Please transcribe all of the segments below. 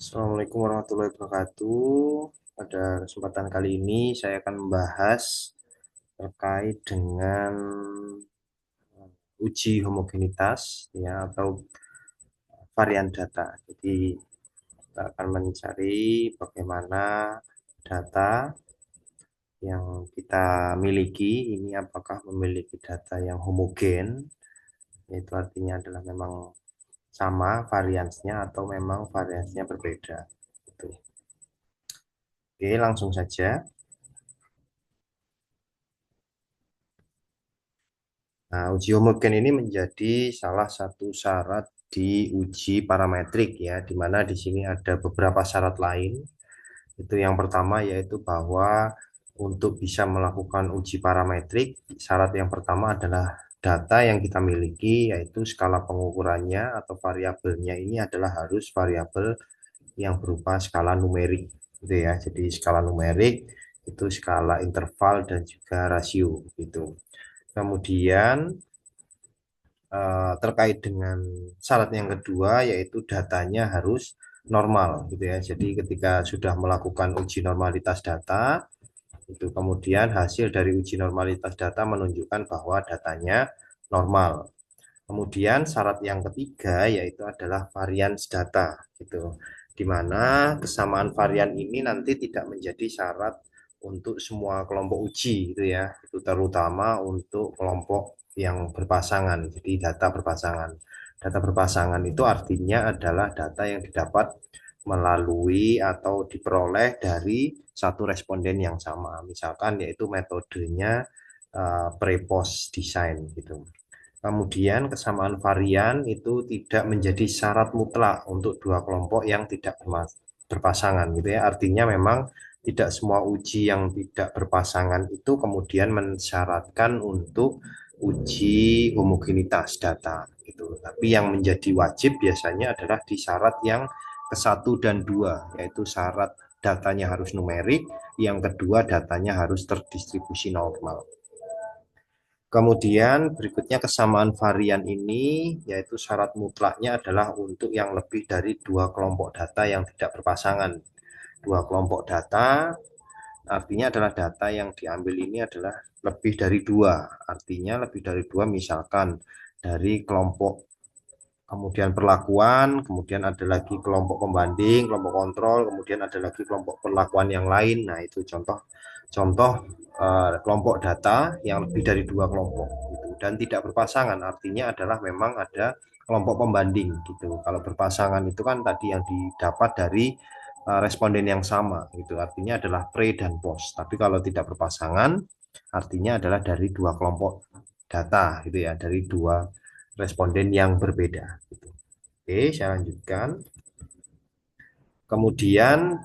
Assalamualaikum warahmatullahi wabarakatuh. Pada kesempatan kali ini saya akan membahas terkait dengan uji homogenitas ya atau varian data. Jadi kita akan mencari bagaimana data yang kita miliki ini apakah memiliki data yang homogen, yaitu artinya adalah memang sama variansnya atau memang variansnya berbeda. Gitu. Oke, langsung saja. Nah, uji homogen ini menjadi salah satu syarat di uji parametrik ya, di mana di sini ada beberapa syarat lain. Itu yang pertama yaitu bahwa untuk bisa melakukan uji parametrik, syarat yang pertama adalah data yang kita miliki, yaitu skala pengukurannya atau variabelnya ini adalah harus variabel yang berupa skala numerik, gitu ya. Jadi skala numerik itu skala interval dan juga rasio, gitu. Kemudian terkait dengan syarat yang kedua yaitu datanya harus normal gitu ya. Jadi ketika sudah melakukan uji normalitas data itu kemudian hasil dari uji normalitas data menunjukkan bahwa datanya normal. Kemudian syarat yang ketiga yaitu adalah varians data gitu. Di mana kesamaan varian ini nanti tidak menjadi syarat untuk semua kelompok uji gitu ya. Itu terutama untuk kelompok yang berpasangan. Jadi data berpasangan. Data berpasangan itu artinya adalah data yang didapat melalui atau diperoleh dari satu responden yang sama. Misalkan yaitu metodenya pre-post design gitu. Kemudian kesamaan varian itu tidak menjadi syarat mutlak untuk dua kelompok yang tidak berpasangan gitu ya. Artinya memang tidak semua uji yang tidak berpasangan itu kemudian mensyaratkan untuk uji homogenitas data gitu. Tapi yang menjadi wajib biasanya adalah di syarat yang ke-1 dan 2 yaitu syarat datanya harus numerik, yang kedua datanya harus terdistribusi normal. Kemudian berikutnya kesamaan varian ini yaitu syarat mutlaknya adalah untuk yang lebih dari dua kelompok data yang tidak berpasangan. Dua kelompok data artinya adalah data yang diambil ini adalah lebih dari dua. Artinya lebih dari dua misalkan dari kelompok kemudian perlakuan, kemudian ada lagi kelompok pembanding, kelompok kontrol, kemudian ada lagi kelompok perlakuan yang lain. Nah, itu contoh kelompok data yang lebih dari dua kelompok gitu. Dan tidak berpasangan artinya adalah memang ada kelompok pembanding gitu. Kalau berpasangan itu kan tadi yang didapat dari responden yang sama gitu. Artinya adalah pre dan post. Tapi kalau tidak berpasangan artinya adalah dari dua kelompok data gitu ya, dari dua responden yang berbeda. Oke, saya lanjutkan. Kemudian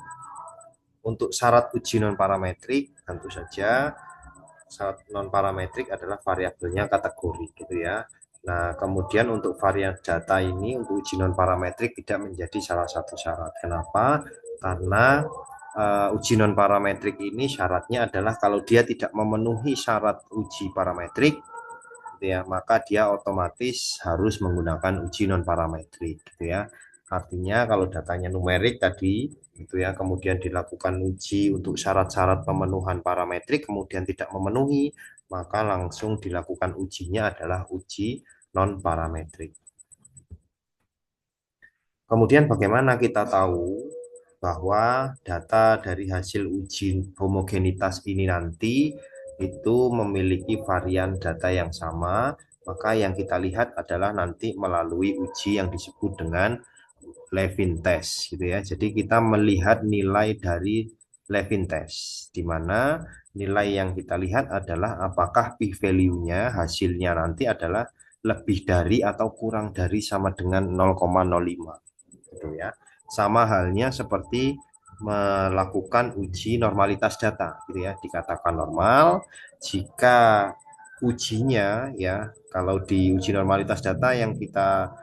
untuk syarat uji non parametrik tentu saja syarat non parametrik adalah variabelnya kategori gitu ya. Nah, kemudian untuk varian data ini untuk uji non parametrik tidak menjadi salah satu syarat. Kenapa? Karena uji non parametrik ini syaratnya adalah kalau dia tidak memenuhi syarat uji parametrik gitu ya, maka dia otomatis harus menggunakan uji non parametrik gitu ya. Artinya kalau datanya numerik tadi gitu ya, kemudian dilakukan uji untuk syarat-syarat pemenuhan parametrik kemudian tidak memenuhi, maka langsung dilakukan ujinya adalah uji non parametrik. Kemudian bagaimana kita tahu bahwa data dari hasil uji homogenitas ini nanti itu memiliki varian data yang sama, maka yang kita lihat adalah nanti melalui uji yang disebut dengan Levin test gitu ya. Jadi kita melihat nilai dari Levin test di mana nilai yang kita lihat adalah apakah p-value-nya hasilnya nanti adalah lebih dari atau kurang dari sama dengan 0,05 gitu ya. Sama halnya seperti melakukan uji normalitas data gitu ya, dikatakan normal jika ujinya ya, kalau di uji normalitas data yang kita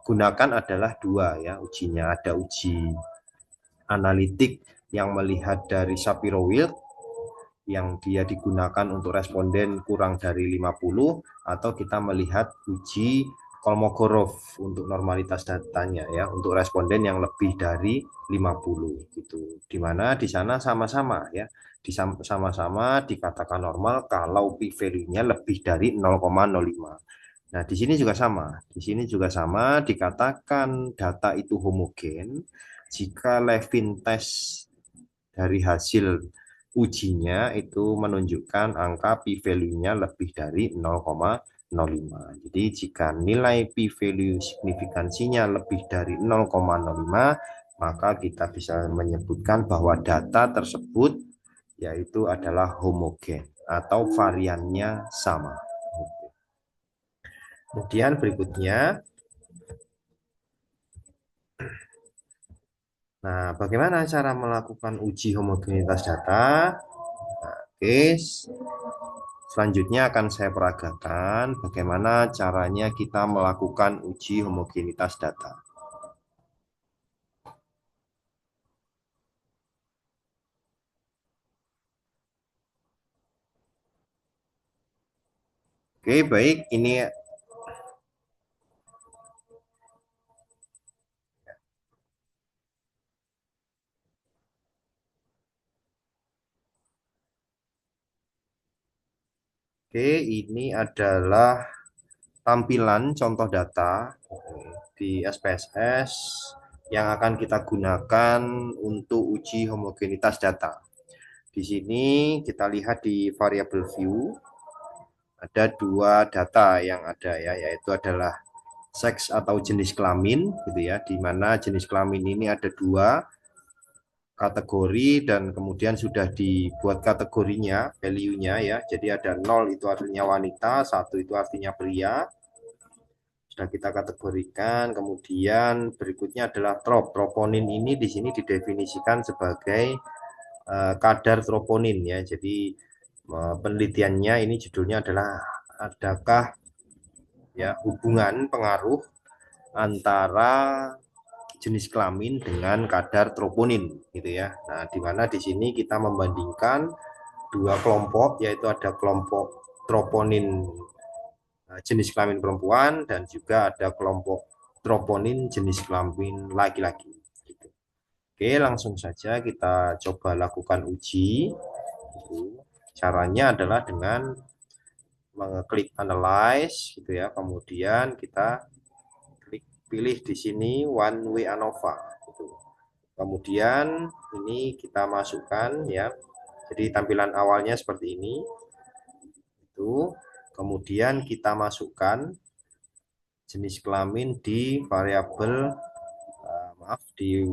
gunakan adalah dua ya ujinya, ada uji analitik yang melihat dari Shapiro-Wilk yang dia digunakan untuk responden kurang dari 50 atau kita melihat uji Kolmogorov untuk normalitas datanya ya, untuk responden yang lebih dari 50 gitu. Dimana di sana sama-sama ya, sama-sama dikatakan normal kalau p-value-nya lebih dari 0,05. Nah, di sini juga sama. Di sini juga sama dikatakan data itu homogen jika Levin test dari hasil ujinya itu menunjukkan angka p-value-nya lebih dari 0,05. Jadi jika nilai p-value signifikansinya lebih dari 0,05, maka kita bisa menyebutkan bahwa data tersebut yaitu adalah homogen atau variannya sama. Kemudian berikutnya, nah bagaimana cara melakukan uji homogenitas data? Nah, oke, selanjutnya akan saya peragakan bagaimana caranya kita melakukan uji homogenitas data. Oke, baik. Ini adalah tampilan contoh data di SPSS yang akan kita gunakan untuk uji homogenitas data. Di sini kita lihat di variable view ada dua data yang ada ya, yaitu adalah seks atau jenis kelamin gitu ya, di mana jenis kelamin ini ada dua kategori dan kemudian sudah dibuat kategorinya, value-nya ya. Jadi ada 0 itu artinya wanita, 1 itu artinya pria. Sudah kita kategorikan. Kemudian berikutnya adalah troponin ini di sini didefinisikan sebagai kadar troponin ya. Jadi penelitiannya ini judulnya adalah adakah ya hubungan pengaruh antara jenis kelamin dengan kadar troponin gitu ya. Nah, di mana di sini kita membandingkan dua kelompok, yaitu ada kelompok troponin jenis kelamin perempuan dan juga ada kelompok troponin jenis kelamin laki-laki. Gitu. Oke, langsung saja kita coba lakukan uji. Caranya adalah dengan mengklik analyze gitu ya. Kemudian kita pilih di sini one way ANOVA gitu. Kemudian ini kita masukkan ya. Jadi tampilan awalnya seperti ini. Itu. Kemudian kita masukkan jenis kelamin di variabel di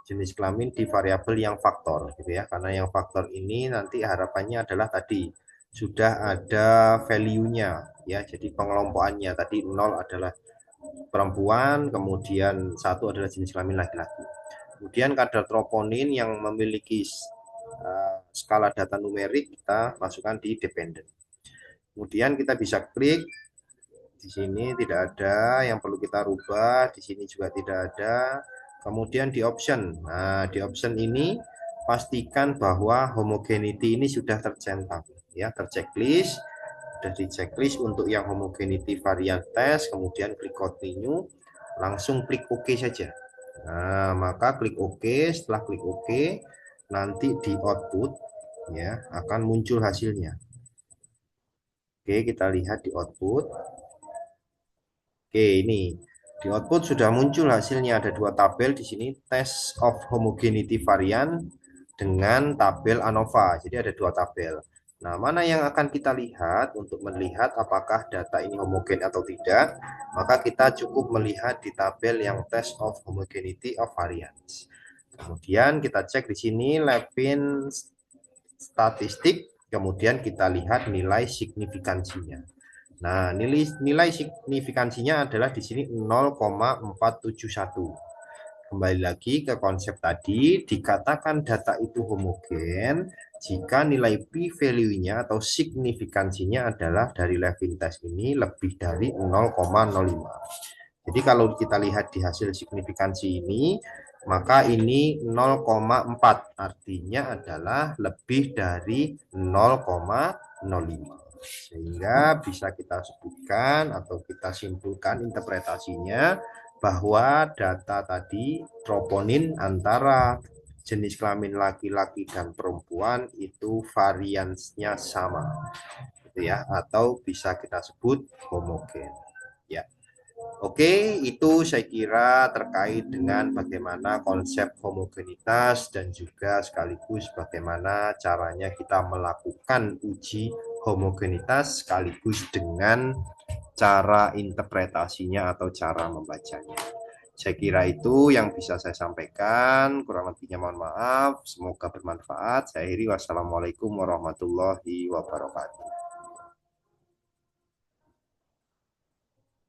jenis kelamin di variabel yang faktor gitu ya. Karena yang faktor ini nanti harapannya adalah tadi sudah ada value-nya ya. Jadi pengelompokannya tadi 0 adalah perempuan, kemudian 1 adalah jenis kelamin laki-laki. Kemudian kadar troponin yang memiliki skala data numerik kita masukkan di dependent. Kemudian kita bisa klik di sini, tidak ada yang perlu kita rubah, di sini juga tidak ada. Kemudian di option. Nah, di option ini pastikan bahwa homogeneity ini sudah tercentang ya, terchecklist. Sudah di checklist untuk yang homogeneity varian test, kemudian klik continue, langsung klik OK saja. Nah, maka klik OK, setelah klik OK, nanti di output ya akan muncul hasilnya. Oke, kita lihat di output. Oke, ini di output sudah muncul hasilnya, ada dua tabel di sini, test of homogeneity varian dengan tabel ANOVA. Jadi ada dua tabel. Nah, mana yang akan kita lihat untuk melihat apakah data ini homogen atau tidak? Maka kita cukup melihat di tabel yang test of homogeneity of variance. Kemudian kita cek di sini Levin statistik, kemudian kita lihat nilai signifikansinya. Nah, nilai signifikansinya adalah di sini 0,471. Kembali lagi ke konsep tadi, dikatakan data itu homogen jika nilai p-value-nya atau signifikansinya adalah dari Levin test ini lebih dari 0,05. Jadi kalau kita lihat di hasil signifikansi ini, maka ini 0,4, artinya adalah lebih dari 0,05. Sehingga bisa kita sebutkan atau kita simpulkan interpretasinya bahwa data tadi troponin antara jenis kelamin laki-laki dan perempuan itu variansnya sama, gitu ya, atau bisa kita sebut homogen. Ya. Oke, itu saya kira terkait dengan bagaimana konsep homogenitas dan juga sekaligus bagaimana caranya kita melakukan uji homogenitas sekaligus dengan cara interpretasinya atau cara membacanya. Saya kira itu yang bisa saya sampaikan. Kurang lebihnya mohon maaf. Semoga bermanfaat. Saya akhiri. Wassalamualaikum warahmatullahi wabarakatuh.